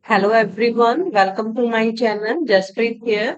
Hello everyone, welcome to my channel Jaspreet here.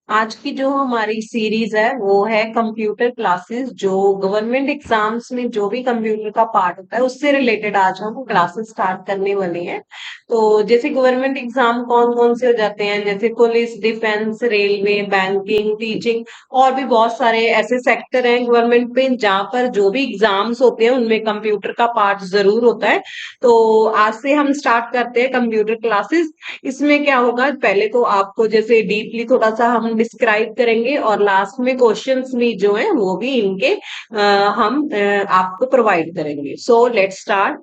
आज की जो हमारी सीरीज है वो है कंप्यूटर क्लासेस। जो गवर्नमेंट एग्जाम्स में जो भी कंप्यूटर का पार्ट होता है उससे रिलेटेड आज हम क्लासेस स्टार्ट करने वाले हैं। तो जैसे गवर्नमेंट एग्जाम कौन कौन से हो जाते हैं, जैसे police, defence, railway, banking, teaching और भी बहुत सारे ऐसे सेक्टर हैं गवर्नमेंट पे जहाँ पर जो भी एग्जाम्स होते हैं उनमें कंप्यूटर का पार्ट जरूर होता है। तो आज से हम स्टार्ट करते हैं कंप्यूटर क्लासेस। इसमें क्या होगा, पहले तो आपको जैसे डीपली थोड़ा सा हम डिस्क्राइब करेंगे और लास्ट में क्वेश्चंस भी जो है वो भी इनके हम आपको प्रोवाइड करेंगे। So let's start.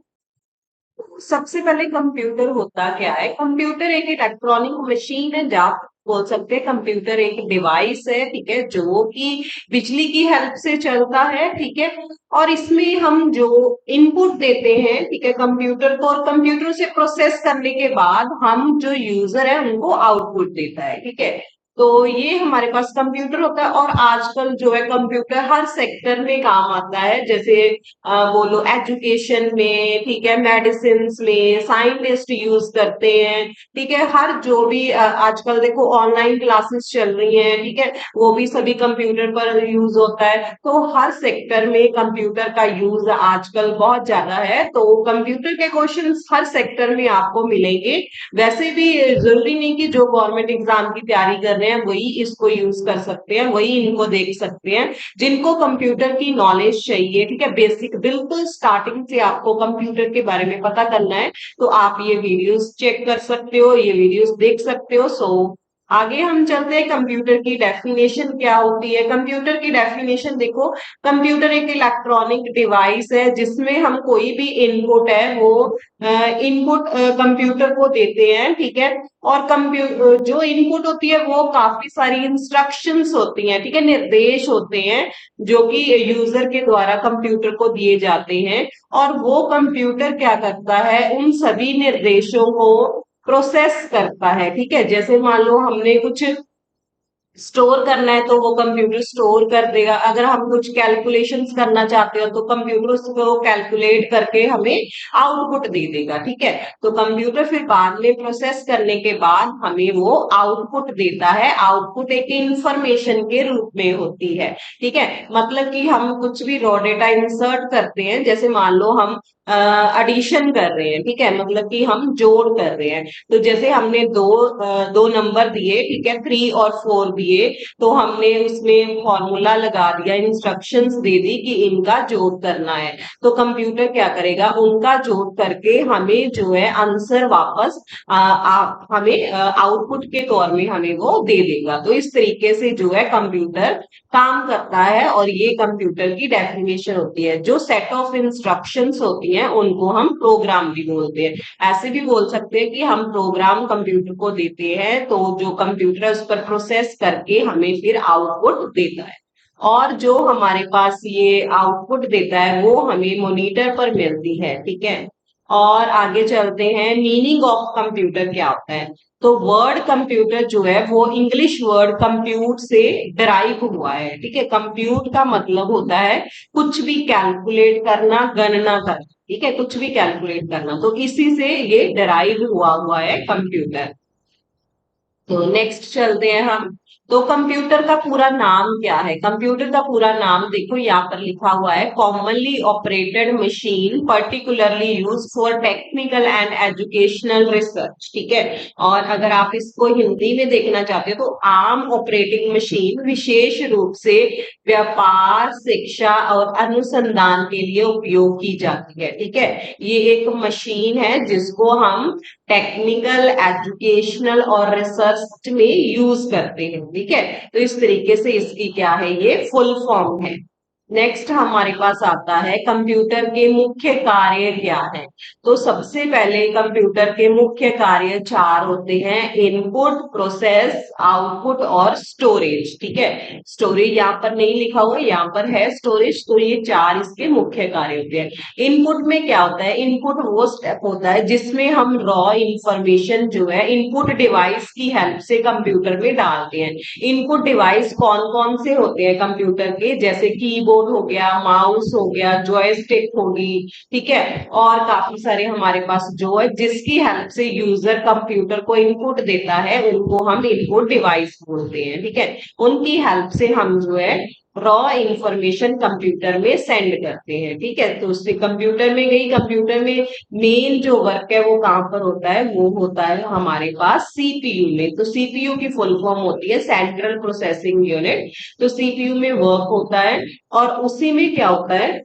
सबसे पहले कंप्यूटर होता क्या है? कंप्यूटर एक इलेक्ट्रॉनिक मशीन है, जहाँ आप बोल सकते हैं कंप्यूटर एक डिवाइस है, ठीक है, जो कि बिजली की हेल्प से चलता है, ठीक है। और इसमें हम जो इनपुट देते हैं, ठीक है, कंप्यूटर को, और कंप्यूटर से प्रोसेस करने के बाद हम जो यूजर है उनको आउटपुट देता है, ठीक है। तो ये हमारे पास कंप्यूटर होता है। और आजकल जो है कंप्यूटर हर सेक्टर में काम आता है, जैसे बोलो एजुकेशन में, ठीक है, मेडिसिन में साइंटिस्ट यूज करते हैं, ठीक है। हर जो भी आजकल देखो ऑनलाइन क्लासेस चल रही हैं, ठीक है, वो भी सभी कंप्यूटर पर यूज होता है। तो हर सेक्टर में कंप्यूटर का यूज आजकल बहुत ज्यादा है। तो कंप्यूटर के क्वेश्चंस हर सेक्टर में आपको मिलेंगे। वैसे भी जरूरी नहीं कि जो गवर्नमेंट एग्जाम की तैयारी कर रहे हैं वही इसको यूज कर सकते हैं, वही इनको देख सकते हैं। जिनको कंप्यूटर की नॉलेज चाहिए, ठीक है, बेसिक बिल्कुल स्टार्टिंग से आपको कंप्यूटर के बारे में पता करना है, तो आप ये वीडियोस चेक कर सकते हो, ये वीडियोस देख सकते हो। सो आगे हम चलते हैं, कंप्यूटर की डेफिनेशन क्या होती है। कंप्यूटर की डेफिनेशन देखो, कंप्यूटर एक इलेक्ट्रॉनिक डिवाइस है जिसमें हम कोई भी इनपुट है वो इनपुट कंप्यूटर को देते हैं, ठीक है। और कंप्यूटर जो इनपुट होती है वो काफी सारी इंस्ट्रक्शंस होती हैं, ठीक है, निर्देश होते हैं जो कि यूजर के द्वारा कंप्यूटर को दिए जाते हैं। और वो कंप्यूटर क्या करता है, उन सभी निर्देशों को प्रोसेस करता है, ठीक है। जैसे मान लो हमने कुछ स्टोर करना है तो वो कंप्यूटर स्टोर कर देगा। अगर हम कुछ कैलकुलेशंस करना चाहते हो तो कंप्यूटर उसको कैलकुलेट करके हमें आउटपुट दे देगा, ठीक है। तो कंप्यूटर फिर बाद में प्रोसेस करने के बाद हमें वो आउटपुट देता है। आउटपुट एक इंफॉर्मेशन के रूप में होती है, ठीक है। मतलब कि हम कुछ भी रॉ डेटा इंसर्ट करते हैं, जैसे मान लो हम एडिशन कर रहे हैं, ठीक है, मतलब कि हम जोड़ कर रहे हैं। तो जैसे हमने दो नंबर दिए, ठीक है, 3 और 4 दिए, तो हमने उसमें फॉर्मूला लगा दिया, इंस्ट्रक्शंस दे दी कि इनका जोड़ करना है। तो कंप्यूटर क्या करेगा, उनका जोड़ करके हमें जो है आंसर वापस हमें आउटपुट के तौर में हमें वो दे देगा। तो इस तरीके से जो है कंप्यूटर काम करता है। और ये कंप्यूटर की डेफिनेशन होती है। जो सेट ऑफ इंस्ट्रक्शंस होती हैं उनको हम प्रोग्राम भी बोलते हैं। ऐसे भी बोल सकते हैं कि हम प्रोग्राम कंप्यूटर को देते हैं, तो जो कंप्यूटर है उस पर प्रोसेस करके हमें फिर आउटपुट देता है। और जो हमारे पास ये आउटपुट देता है वो हमें मॉनिटर पर मिलती है, ठीक है। और आगे चलते हैं, मीनिंग ऑफ कंप्यूटर क्या होता है। तो वर्ड कंप्यूटर जो है वो इंग्लिश वर्ड कंप्यूट से डराइव हुआ है, ठीक है। कंप्यूट का मतलब होता है कुछ भी कैलकुलेट करना, गणना करना, ठीक है, कुछ भी कैलकुलेट करना। तो इसी से ये डराइव हुआ है कंप्यूटर। तो नेक्स्ट चलते हैं हम। तो कंप्यूटर का पूरा नाम क्या है? कंप्यूटर का पूरा नाम देखो यहाँ पर लिखा हुआ है, commonly operated machine particularly use for technical and educational research, ठीक है। और अगर आप इसको हिंदी में देखना चाहते हो तो आम ऑपरेटिंग मशीन, विशेष रूप से व्यापार, शिक्षा और अनुसंधान के लिए उपयोग की जाती है, ठीक है। ये एक मशीन है जिसको हम टेक्निकल, एजुकेशनल और रिसर्च में यूज करते हैं, ठीक है। तो इस तरीके से इसकी क्या है, ये फुल फॉर्म है। नेक्स्ट हमारे पास आता है कंप्यूटर के मुख्य कार्य क्या है। तो सबसे पहले कंप्यूटर के मुख्य कार्य 4 होते हैं, इनपुट, प्रोसेस, आउटपुट और स्टोरेज, ठीक है। स्टोरेज यहाँ पर नहीं लिखा हुआ, यहाँ पर है स्टोरेज। तो ये 4 इसके मुख्य कार्य होते हैं। इनपुट में क्या होता है? इनपुट वो स्टेप होता है जिसमें हम रॉ इंफॉर्मेशन जो है इनपुट डिवाइस की हेल्प से कंप्यूटर में डालते हैं। इनपुट डिवाइस कौन कौन से होते हैं कंप्यूटर के? जैसे कीबोर्ड, कीबोर्ड हो गया, माउस हो गया, जॉयस्टिक होगी, ठीक है, और काफी सारे हमारे पास जो है जिसकी हेल्प से यूजर कंप्यूटर को इनपुट देता है उनको हम इनपुट डिवाइस बोलते हैं, ठीक है। उनकी हेल्प से हम जो है रॉ इंफॉर्मेशन कंप्यूटर में सेंड करते हैं, ठीक है। तो उससे कंप्यूटर में गई, कंप्यूटर में मेन जो वर्क है वो कहाँ पर होता है, वो होता है हमारे पास सीपीयू में। तो सीपीयू की फुल फॉर्म होती है सेंट्रल प्रोसेसिंग यूनिट। तो सीपीयू में वर्क होता है और उसी में क्या होता है,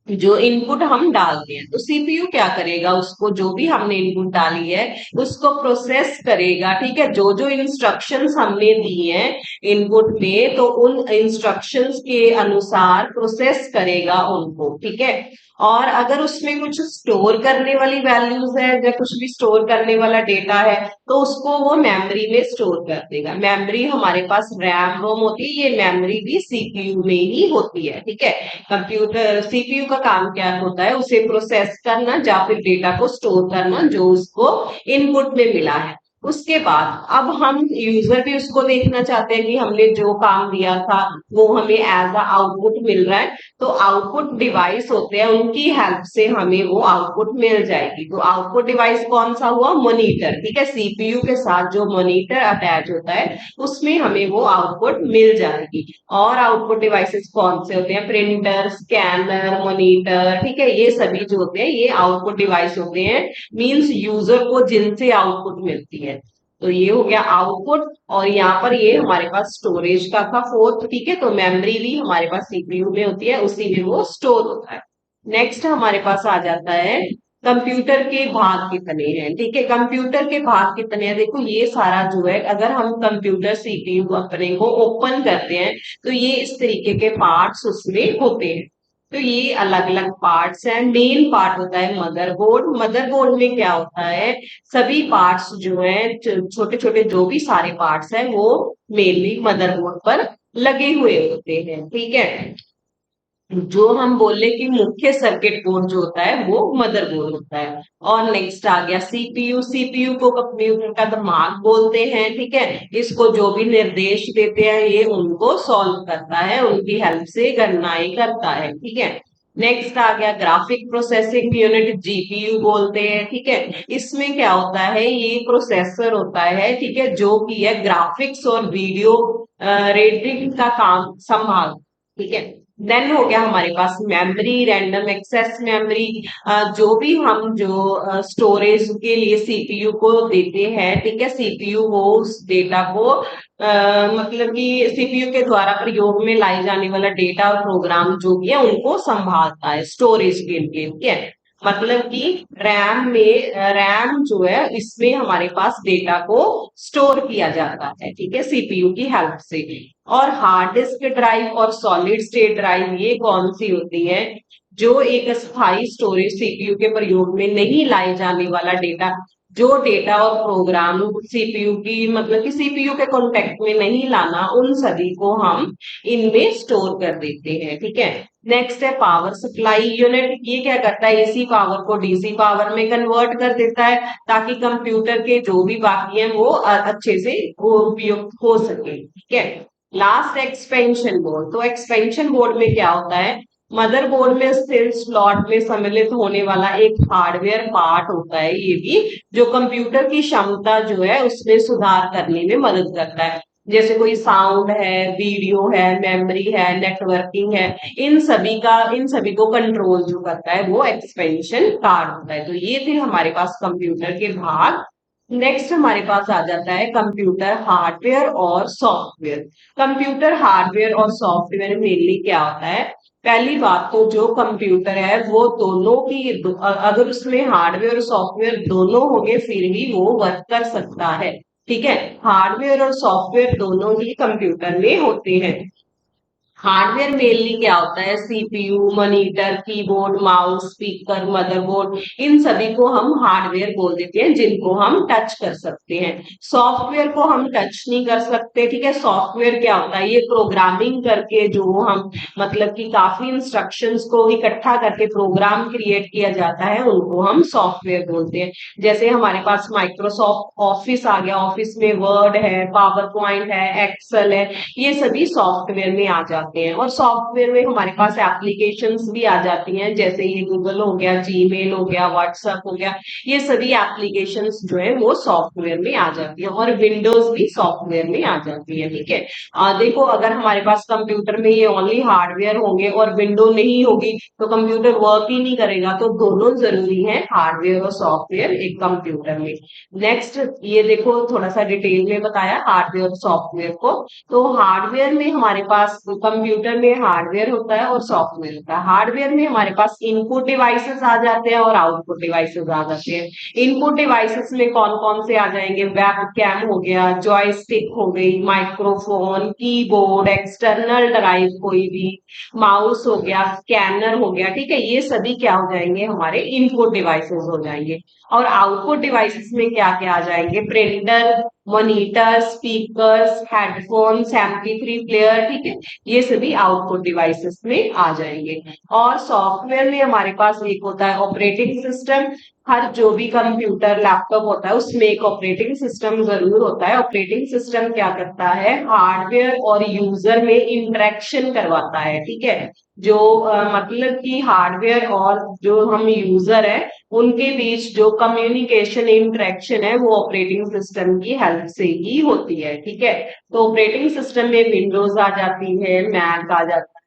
जो इनपुट हम डालते हैं तो सीपीयू क्या करेगा, उसको जो भी हमने इनपुट डाली है उसको प्रोसेस करेगा, ठीक है। जो जो इंस्ट्रक्शंस हमने दी हैं इनपुट में, तो उन इंस्ट्रक्शंस के अनुसार प्रोसेस करेगा उनको, ठीक है। और अगर उसमें कुछ स्टोर करने वाली वैल्यूज है या कुछ भी स्टोर करने वाला डेटा है तो उसको वो मेमोरी में स्टोर कर देगा। मेमोरी हमारे पास रैम रोम होती है, ये मेमोरी भी सीपीयू में ही होती है, ठीक है। कंप्यूटर सीपीयू का काम क्या होता है, उसे प्रोसेस करना या फिर डेटा को स्टोर करना जो उसको इनपुट में मिला है। उसके बाद अब हम यूजर भी उसको देखना चाहते हैं कि हमने जो काम दिया था वो हमें एज अ आउटपुट मिल रहा है। तो आउटपुट डिवाइस होते हैं, उनकी हेल्प से हमें वो आउटपुट मिल जाएगी। तो आउटपुट डिवाइस कौन सा हुआ, मॉनिटर, ठीक है। सीपीयू के साथ जो मॉनिटर अटैच होता है उसमें हमें वो आउटपुट मिल जाएगी। और आउटपुट डिवाइसेस कौन से होते हैं, प्रिंटर, स्कैनर, मॉनिटर, ठीक है। ये सभी जो होते हैं ये आउटपुट डिवाइस होते हैं, मींस यूजर को जिनसे आउटपुट मिलती है। तो ये हो गया आउटपुट। और यहाँ पर ये हमारे पास स्टोरेज का था फोर्थ, ठीक है। तो मेमोरी भी हमारे पास सीपीयू में होती है, उसी में वो स्टोर होता है। नेक्स्ट हमारे पास आ जाता है कंप्यूटर के भाग कितने हैं, ठीक है। कंप्यूटर के भाग कितने हैं, देखो ये सारा जो है अगर हम कंप्यूटर सीपीयू अपने को ओपन करते हैं तो ये इस तरीके के पार्ट्स उसमें होते हैं। तो ये अलग अलग पार्ट्स हैं। मेन पार्ट होता है मदरबोर्ड। मदरबोर्ड में क्या होता है, सभी पार्ट्स जो है छोटे छोटे जो भी सारे पार्ट्स हैं वो मेनली मदरबोर्ड पर लगे हुए होते हैं, ठीक है। जो हम बोले कि मुख्य सर्किट बोर्ड जो होता है वो मदरबोर्ड होता है। और नेक्स्ट आ गया सीपीयू। सीपीयू को कंप्यूटर का दिमाग बोलते हैं, ठीक है। इसको जो भी निर्देश देते हैं ये उनको सॉल्व करता है, उनकी हेल्प से गणनाएं करता है, ठीक है। नेक्स्ट आ गया ग्राफिक प्रोसेसिंग यूनिट, जीपीयू बोलते हैं, ठीक है। इसमें क्या होता है, ये प्रोसेसर होता है, ठीक है, जो कि है ग्राफिक्स और वीडियो रेंडरिंग का काम संभाल, ठीक है। देन हो गया हमारे पास मेमोरी, रैंडम एक्सेस मेमोरी। जो भी हम जो स्टोरेज के लिए सीपीयू को देते हैं, ठीक है, सीपीयू वो उस डेटा को मतलब कि सीपीयू के द्वारा प्रयोग में लाई जाने वाला डेटा और प्रोग्राम जो भी है उनको संभालता है स्टोरेज के लिए, ठीक है। मतलब कि रैम में रैम जो है इसमें हमारे पास डेटा को स्टोर किया जाता है, ठीक है, सीपीयू की हेल्प से। और हार्ड डिस्क ड्राइव और सॉलिड स्टेट ड्राइव ये कौन सी होती है, जो एक स्थायी स्टोरेज सीपीयू के प्रयोग में नहीं लाए जाने वाला डेटा, जो डेटा और प्रोग्राम सीपीयू की मतलब कि सीपीयू के कॉन्टेक्ट में नहीं लाना, उन सभी को हम इनमें स्टोर कर देते हैं, ठीक है। नेक्स्ट है पावर सप्लाई यूनिट। ये क्या करता है, एसी पावर को डीसी पावर में कन्वर्ट कर देता है ताकि कंप्यूटर के जो भी बाकी हैं वो अच्छे से उपयोग हो सके, ठीक है। Last expansion board. तो एक्सपेंशन बोर्ड में क्या होता है, मदरबोर्ड में स्थिर स्लॉट में सम्मिलित होने वाला एक हार्डवेयर पार्ट होता है ये भी, जो कंप्यूटर की क्षमता जो है उसमें सुधार करने में मदद करता है। जैसे कोई साउंड है, वीडियो है, मेमोरी है, नेटवर्किंग है, इन सभी को कंट्रोल जो करता है वो एक्सपेंशन कार्ड होता है। तो ये थे हमारे पास कंप्यूटर के भाग। नेक्स्ट हमारे पास आ जाता है कंप्यूटर हार्डवेयर और सॉफ्टवेयर। कंप्यूटर हार्डवेयर और सॉफ्टवेयर मेनली क्या होता है, पहली बात तो जो कंप्यूटर है वो दोनों की अगर उसमें हार्डवेयर और सॉफ्टवेयर दोनों होंगे फिर ही वो वर्क कर सकता है, ठीक है। हार्डवेयर और सॉफ्टवेयर दोनों ही कंप्यूटर में होते हैं। हार्डवेयर मेनली क्या होता है, CPU, monitor, keyboard, mouse, speaker, motherboard, इन सभी को हम हार्डवेयर बोल देते हैं जिनको हम टच कर सकते हैं। सॉफ्टवेयर को हम टच नहीं कर सकते, ठीक है। सॉफ्टवेयर क्या होता है, ये प्रोग्रामिंग करके जो हम मतलब कि काफी इंस्ट्रक्शंस को इकट्ठा करके प्रोग्राम क्रिएट किया जाता है उनको हम सॉफ्टवेयर बोलते हैं। जैसे हमारे पास माइक्रोसॉफ्ट ऑफिस आ गया, ऑफिस में वर्ड है, पावर पॉइंट है, एक्सेल है, ये सभी सॉफ्टवेयर में आ जाते जाते हैं। और सॉफ्टवेयर में हमारे पास एप्लीकेशंस भी आ जाती हैं, जैसे ये गूगल हो गया, जीमेल हो गया, व्हाट्सएप हो गया, ये सभी एप्लीकेशंस जो है वो सॉफ्टवेयर में आ जाती है। और विंडोज भी सॉफ्टवेयर में आ जाती है, ठीक है। देखो, अगर हमारे पास कंप्यूटर में ये ओनली हार्डवेयर होंगे और विंडो नहीं होगी तो कंप्यूटर वर्क ही नहीं करेगा। तो दोनों जरूरी है, हार्डवेयर और सॉफ्टवेयर एक कंप्यूटर में। नेक्स्ट, ये देखो थोड़ा सा डिटेल में बताया हार्डवेयर और सॉफ्टवेयर को। तो हार्डवेयर में हमारे पास, कंप्यूटर में हार्डवेयर होता है और सॉफ्टवेयर होता है। हार्डवेयर में हमारे पास इनपुट डिवाइसेस आ जाते हैं और आउटपुट डिवाइसेस आ जाते हैं। इनपुट डिवाइसेस में कौन कौन से आ जाएंगे? वेब कैम हो गया, जॉयस्टिक हो गई, माइक्रोफोन, कीबोर्ड, एक्सटर्नल ड्राइव कोई भी, माउस हो गया, स्कैनर हो गया, ठीक है। ये सभी क्या हो जाएंगे? हमारे इनपुट डिवाइसेस हो जाएंगे। और आउटपुट डिवाइसेस में क्या क्या आ जाएंगे? Printer, monitor, speakers, headphones, MP3 player, ठीक है। ये सभी आउटपुट डिवाइसेस में आ जाएंगे। और सॉफ्टवेयर में हमारे पास एक होता है ऑपरेटिंग सिस्टम। हर जो भी कंप्यूटर, लैपटॉप होता है उसमें एक ऑपरेटिंग सिस्टम जरूर होता है। ऑपरेटिंग सिस्टम क्या करता है? हार्डवेयर और यूजर में इंटरेक्शन करवाता है, ठीक है। जो मतलब कि हार्डवेयर और जो हम यूजर है उनके बीच जो कम्युनिकेशन इंटरेक्शन है वो ऑपरेटिंग सिस्टम की हेल्प से ही होती है, ठीक है। तो ऑपरेटिंग सिस्टम में विंडोज आ जाती है, मैक आ जाता है,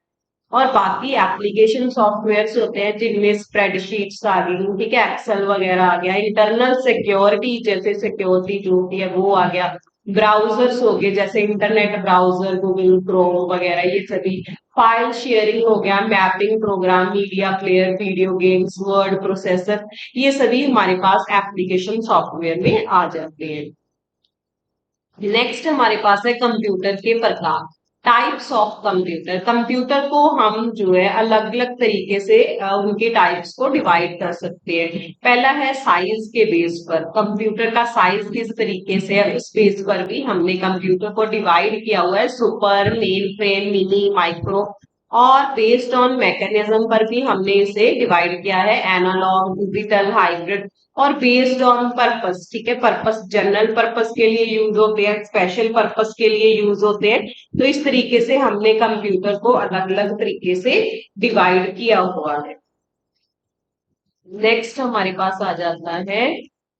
और बाकी एप्लीकेशन सॉफ्टवेयर्स होते हैं जिनमें स्प्रेडशीट्स आ गई, ठीक है, एक्सेल वगैरह आ गया, इंटरनल सिक्योरिटी जैसे सिक्योरिटी जो होती है वो आ गया, ब्राउजर्स हो गए जैसे इंटरनेट ब्राउजर, गूगल क्रोम वगैरह, ये सभी, फाइल शेयरिंग हो गया, mapping program, media player, video games, word processor, ये सभी हमारे पास एप्लीकेशन सॉफ्टवेयर में आ जाते हैं। नेक्स्ट हमारे पास है कंप्यूटर के प्रकार, टाइप्स ऑफ कंप्यूटर। कंप्यूटर को हम जो है अलग अलग तरीके से उनके टाइप्स को डिवाइड कर सकते हैं। पहला है साइज के बेस पर, कंप्यूटर का साइज किस तरीके से है उस बेस पर भी हमने कंप्यूटर को डिवाइड किया हुआ है, super, main frame, mini, micro. और बेस्ड ऑन मैकेनिज्म पर भी हमने इसे डिवाइड किया है, एनालॉग, डिजिटल, हाइब्रिड। और बेस्ड ऑन पर्पस, ठीक है, पर्पस, जनरल पर्पस के लिए यूज होते हैं, स्पेशल पर्पस के लिए यूज होते हैं। तो इस तरीके से हमने कंप्यूटर को अलग अलग तरीके से डिवाइड किया हुआ है। नेक्स्ट हमारे पास आ जाता है,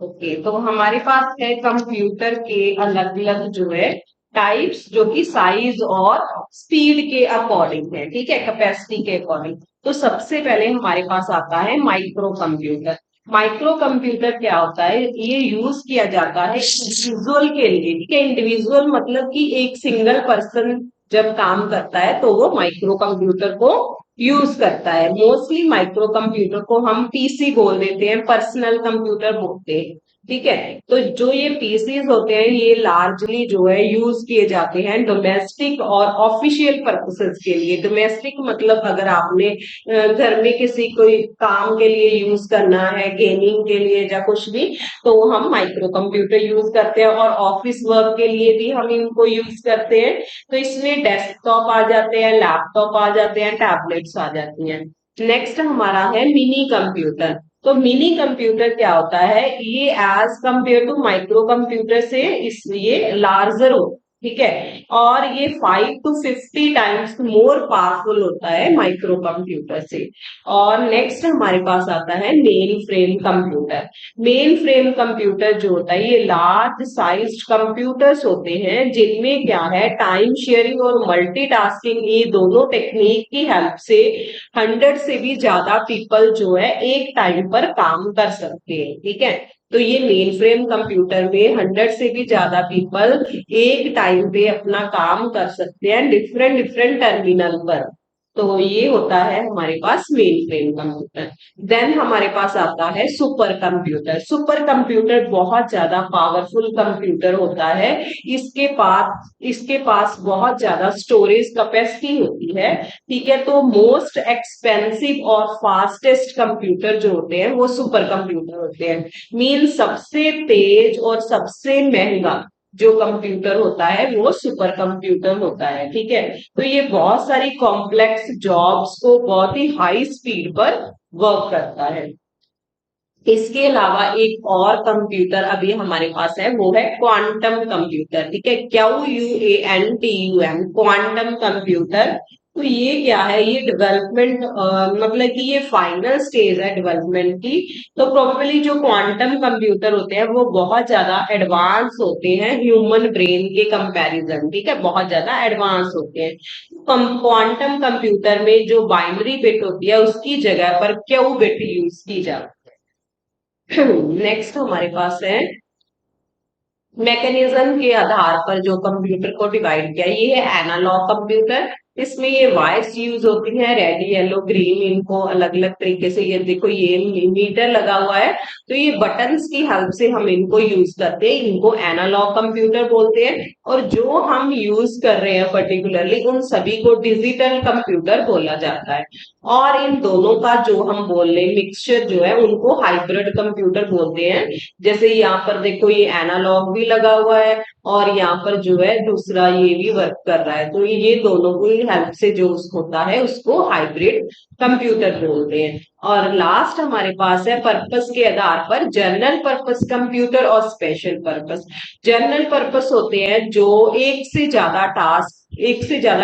ओके, तो हमारे पास है कंप्यूटर के अलग अलग जो है टाइप्स, जो कि साइज और स्पीड के अकॉर्डिंग है, ठीक है, कैपेसिटी के अकॉर्डिंग। तो सबसे पहले हमारे पास आता है माइक्रो कंप्यूटर। माइक्रो कंप्यूटर क्या होता है? ये यूज किया जाता है इंडिविजुअल के लिए, ठीक है। इंडिविजुअल मतलब कि एक सिंगल पर्सन जब काम करता है तो वो माइक्रो कंप्यूटर को यूज करता है। मोस्टली माइक्रो कंप्यूटर को हम पीसी बोल देते हैं, पर्सनल कंप्यूटर बोलते हैं, ठीक है। तो जो ये पीसीज होते हैं ये लार्जली जो है यूज किए जाते हैं डोमेस्टिक और ऑफिशियल पर्पसेस के लिए। डोमेस्टिक मतलब अगर आपने घर में किसी कोई काम के लिए यूज करना है, गेमिंग के लिए या कुछ भी, तो हम माइक्रो कंप्यूटर यूज करते हैं। और ऑफिस वर्क के लिए भी हम इनको यूज करते हैं। तो इसमें डेस्कटॉप आ जाते हैं, लैपटॉप आ जाते हैं, टैबलेट्स आ जाती हैं। नेक्स्ट हमारा है मिनी कंप्यूटर। तो मिनी कंप्यूटर क्या होता है? ये as compare to micro computer से इसलिए लार्जर हो, ठीक है। और ये 5 to 50 टाइम्स मोर पावरफुल होता है माइक्रो कंप्यूटर से। और नेक्स्ट हमारे पास आता है main frame computer. Main frame computer जो होता है ये लार्ज साइज कंप्यूटर्स होते हैं जिनमें क्या है, टाइम शेयरिंग और मल्टीटास्किंग, ये दोनों टेक्निक की हेल्प से 100 से भी ज्यादा पीपल जो है एक टाइम पर काम कर सकते हैं, ठीक है। तो ये मेन फ्रेम कंप्यूटर में 100 से भी ज्यादा पीपल एक टाइम पे अपना काम कर सकते हैं डिफरेंट डिफरेंट टर्मिनल पर। तो ये होता है हमारे पास मेन फ्रेम कंप्यूटर। देन हमारे पास आता है सुपर कंप्यूटर। सुपर कंप्यूटर बहुत ज्यादा पावरफुल कंप्यूटर होता है। इसके पास बहुत ज्यादा स्टोरेज कैपेसिटी होती है, ठीक है। तो मोस्ट एक्सपेंसिव और फास्टेस्ट कंप्यूटर जो होते हैं वो सुपर कंप्यूटर होते हैं। मीन सबसे तेज और सबसे महंगा जो कंप्यूटर होता है वो सुपर कंप्यूटर होता है, ठीक है। तो ये बहुत सारी कॉम्प्लेक्स जॉब्स को बहुत ही हाई स्पीड पर वर्क करता है। इसके अलावा एक और कंप्यूटर अभी हमारे पास है, वो है क्वांटम कंप्यूटर, ठीक है, QUANTUM, क्वांटम कंप्यूटर। तो ये क्या है, ये डेवलपमेंट मतलब कि ये फाइनल स्टेज है डेवलपमेंट की। तो प्रोबेबली जो क्वांटम कंप्यूटर होते हैं वो बहुत ज्यादा एडवांस होते हैं ह्यूमन ब्रेन के कंपैरिजन, ठीक है, बहुत ज्यादा एडवांस होते हैं। क्वांटम कंप्यूटर में जो बाइनरी बिट होती है उसकी जगह पर क्यू बिट यूज की जाती है। नेक्स्ट हमारे पास है मैकेनिज्म के आधार पर जो कंप्यूटर को डिवाइड किया, ये है एनालॉग कंप्यूटर। इसमें ये वायर्स यूज होती हैं, रेड येलो ग्रीन, इनको अलग अलग तरीके से, ये देखो ये मीटर लगा हुआ है, तो ये बटन्स की हेल्प से हम इनको यूज करते हैं, इनको एनालॉग कंप्यूटर बोलते हैं। और जो हम यूज कर रहे हैं पर्टिकुलरली उन सभी को डिजिटल कंप्यूटर बोला जाता है। और इन दोनों का जो हम बोल रहे हैं मिक्सचर जो है उनको हाइब्रिड कंप्यूटर बोलते हैं। जैसे यहाँ पर देखो ये एनालॉग भी लगा हुआ है और यहाँ पर जो है दूसरा ये भी वर्क कर रहा है, तो ये दोनों की हेल्प से जो होता है उसको हाइब्रिड कंप्यूटर बोलते हैं। और लास्ट हमारे पास है पर्पस के आधार पर जनरल पर्पस कंप्यूटर और स्पेशल पर्पस। जनरल पर्पस होते हैं जो एक से ज्यादा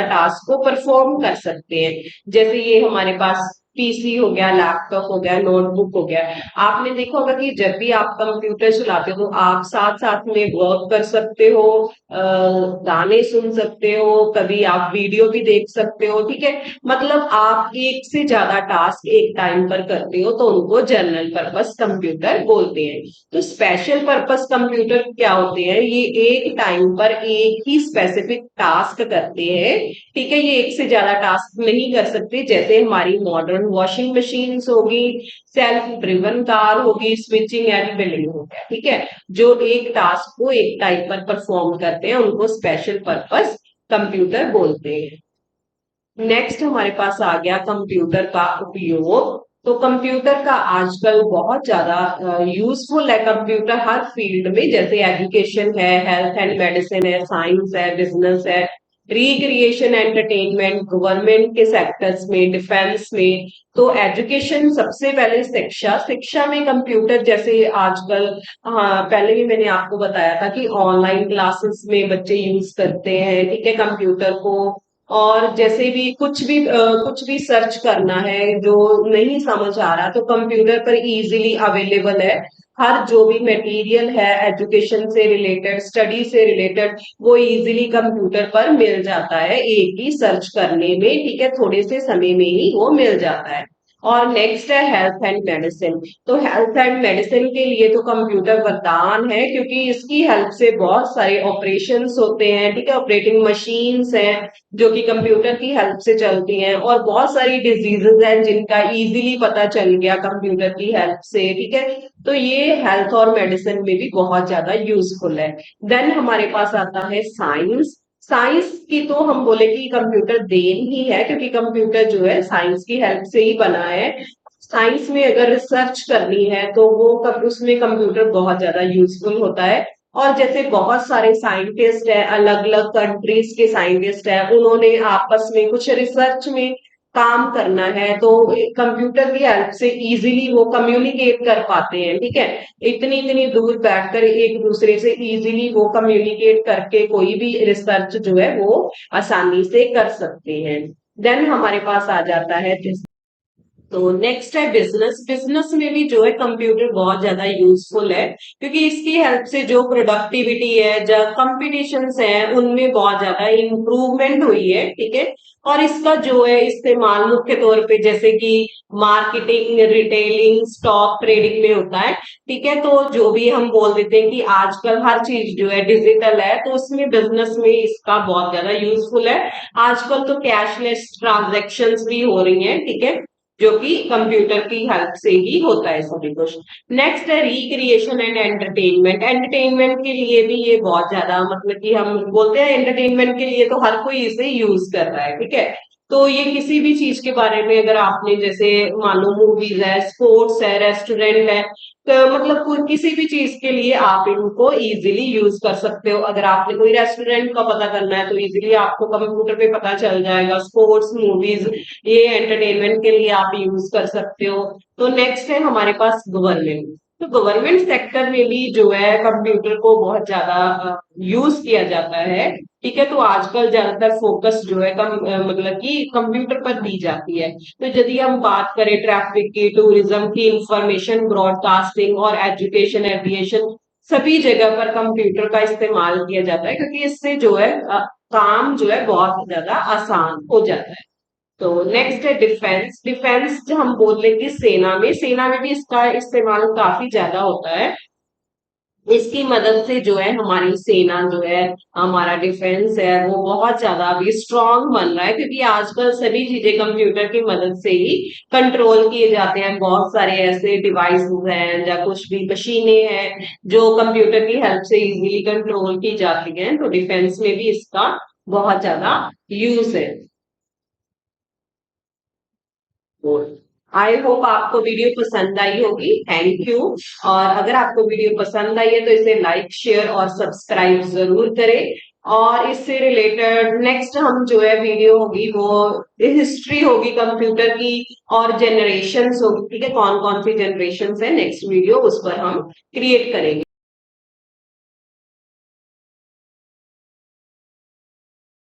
टास्क को परफॉर्म कर सकते हैं। जैसे ये हमारे पास पीसी हो गया, लैपटॉप हो गया, नोटबुक हो गया। आपने देखा होगा कि जब भी आप कंप्यूटर चलाते हो तो आप साथ साथ में वर्क कर सकते हो, गाने सुन सकते हो, कभी आप वीडियो भी देख सकते हो, ठीक है। मतलब आप एक से ज्यादा टास्क एक टाइम पर करते हो तो उनको जनरल पर्पस कंप्यूटर बोलते हैं। तो स्पेशल पर्पस कंप्यूटर क्या होते हैं, ये एक टाइम पर एक ही स्पेसिफिक टास्क करते हैं, ठीक है, ये एक से ज्यादा टास्क नहीं कर सकते। जैसे हमारी मॉडर्न वॉशिंग मशीन होगी, सेल्फ ड्रिवन कार होगी, स्विचिंग एंड बिल्डिंग हो गया, ठीक है, जो एक टास्क को एक टाइम पर परफॉर्म करते हैं उनको स्पेशल पर्पस कंप्यूटर बोलते हैं। नेक्स्ट हमारे पास आ गया कंप्यूटर का उपयोग। तो कंप्यूटर का आजकल बहुत ज्यादा यूजफुल है कंप्यूटर हर फील्ड में, जैसे एजुकेशन है, हेल्थ एंड मेडिसिन है, साइंस है, बिजनेस है, रिक्रिएशन एंटरटेनमेंट, गवर्नमेंट के सेक्टर्स में, डिफेंस में। तो एजुकेशन सबसे पहले शिक्षा, शिक्षा में कंप्यूटर जैसे आजकल, हाँ पहले भी मैंने आपको बताया था कि ऑनलाइन क्लासेस में बच्चे यूज करते हैं, ठीक है, कंप्यूटर को। और जैसे भी कुछ भी सर्च करना है जो नहीं समझ आ रहा तो कंप्यूटर पर इजीली अवेलेबल है। हर जो भी मटेरियल है एजुकेशन से रिलेटेड, स्टडी से रिलेटेड, वो इजीली कंप्यूटर पर मिल जाता है एक ही सर्च करने में, ठीक है, थोड़े से समय में ही वो मिल जाता है। और नेक्स्ट है हेल्थ एंड मेडिसिन। तो हेल्थ एंड मेडिसिन के लिए तो कंप्यूटर वरदान है, क्योंकि इसकी हेल्प से बहुत सारे ऑपरेशंस होते हैं, ठीक है, ऑपरेटिंग मशीन्स हैं जो कि कंप्यूटर की हेल्प से चलती हैं। और बहुत सारी डिजीजेस हैं जिनका इजीली पता चल गया कंप्यूटर की हेल्प से, ठीक है। तो ये हेल्थ और मेडिसिन में भी बहुत ज्यादा यूजफुल है। देन हमारे पास आता है साइंस। साइंस की तो हम बोले कि कंप्यूटर देन ही है, क्योंकि कंप्यूटर जो है साइंस की हेल्प से ही बना है। साइंस में अगर रिसर्च करनी है तो वो उसमें कंप्यूटर बहुत ज्यादा यूजफुल होता है। और जैसे बहुत सारे साइंटिस्ट है, अलग अलग कंट्रीज के साइंटिस्ट है, उन्होंने आपस में कुछ रिसर्च में काम करना है तो कंप्यूटर की हेल्प से इजीली वो कम्युनिकेट कर पाते हैं, ठीक है। इतनी इतनी दूर बैठकर एक दूसरे से इजीली वो कम्युनिकेट करके कोई भी रिसर्च जो है वो आसानी से कर सकते हैं। देन हमारे पास आ जाता है, तो नेक्स्ट है बिजनेस। बिजनेस में भी जो है कंप्यूटर बहुत ज्यादा यूजफुल है, क्योंकि इसकी हेल्प से जो प्रोडक्टिविटी है, जो कॉम्पिटिशन्स है, उनमें बहुत ज्यादा इम्प्रूवमेंट हुई है, ठीक है। और इसका जो है इस्तेमाल मुख्य तौर पे जैसे कि मार्केटिंग, रिटेलिंग, स्टॉक ट्रेडिंग में होता है, ठीक है। तो जो भी हम बोल देते हैं कि आजकल हर चीज जो है डिजिटल है, तो उसमें बिजनेस में इसका बहुत ज्यादा यूजफुल है। आजकल तो कैशलेस ट्रांजैक्शंस भी हो रही हैं, ठीक है, जो कि कंप्यूटर की हेल्प से ही होता है सभी कुछ। नेक्स्ट है रिक्रिएशन एंड एंटरटेनमेंट। एंटरटेनमेंट के लिए भी ये बहुत ज्यादा, मतलब कि हम बोलते हैं एंटरटेनमेंट के लिए तो हर कोई इसे यूज कर रहा है, ठीक है। तो ये किसी भी चीज के बारे में अगर आपने जैसे मान लो मूवीज है, स्पोर्ट्स है, रेस्टोरेंट है, तो मतलब किसी भी चीज के लिए आप इनको इजीली यूज कर सकते हो। अगर आपने कोई रेस्टोरेंट का पता करना है तो इजीली आपको कंप्यूटर पे पता चल जाएगा। स्पोर्ट्स, मूवीज, ये एंटरटेनमेंट के लिए आप यूज कर सकते हो। तो नेक्स्ट है हमारे पास गवर्नमेंट। तो गवर्नमेंट सेक्टर में भी जो है कंप्यूटर को बहुत ज्यादा यूज किया जाता है। ठीक है। तो आजकल ज्यादातर फोकस जो है मतलब कि कंप्यूटर पर दी जाती है। तो यदि हम बात करें ट्रैफिक की, टूरिज्म की, इंफॉर्मेशन ब्रॉडकास्टिंग और एजुकेशन, एविएशन, सभी जगह पर कंप्यूटर का इस्तेमाल किया जाता है, क्योंकि इससे जो है काम जो है बहुत ज्यादा आसान हो जाता है। तो नेक्स्ट है डिफेंस। डिफेंस जो हम बोल लेंगे सेना में भी इसका इस्तेमाल काफी ज्यादा होता है। इसकी मदद से जो है हमारी सेना जो है, हमारा डिफेंस है, वो बहुत ज्यादा अभी स्ट्रांग बन रहा है, क्योंकि आजकल सभी चीजें कंप्यूटर की मदद से ही कंट्रोल किए जाते हैं। बहुत सारे ऐसे डिवाइसेस हैं या कुछ भी मशीनें हैं जो कंप्यूटर की हेल्प से इजीली कंट्रोल की जाती हैं। तो डिफेंस में भी इसका बहुत ज्यादा यूज है। आई होप आपको वीडियो पसंद आई होगी। Thank you. और अगर आपको वीडियो पसंद आई है तो इसे लाइक, शेयर और सब्सक्राइब जरूर करें। और इससे रिलेटेड नेक्स्ट हम जो है वीडियो होगी वो हिस्ट्री होगी कंप्यूटर की, और जनरेशन्स होगी। ठीक है, कौन कौन सी जनरेशन्स है, नेक्स्ट वीडियो उस पर हम क्रिएट करेंगे।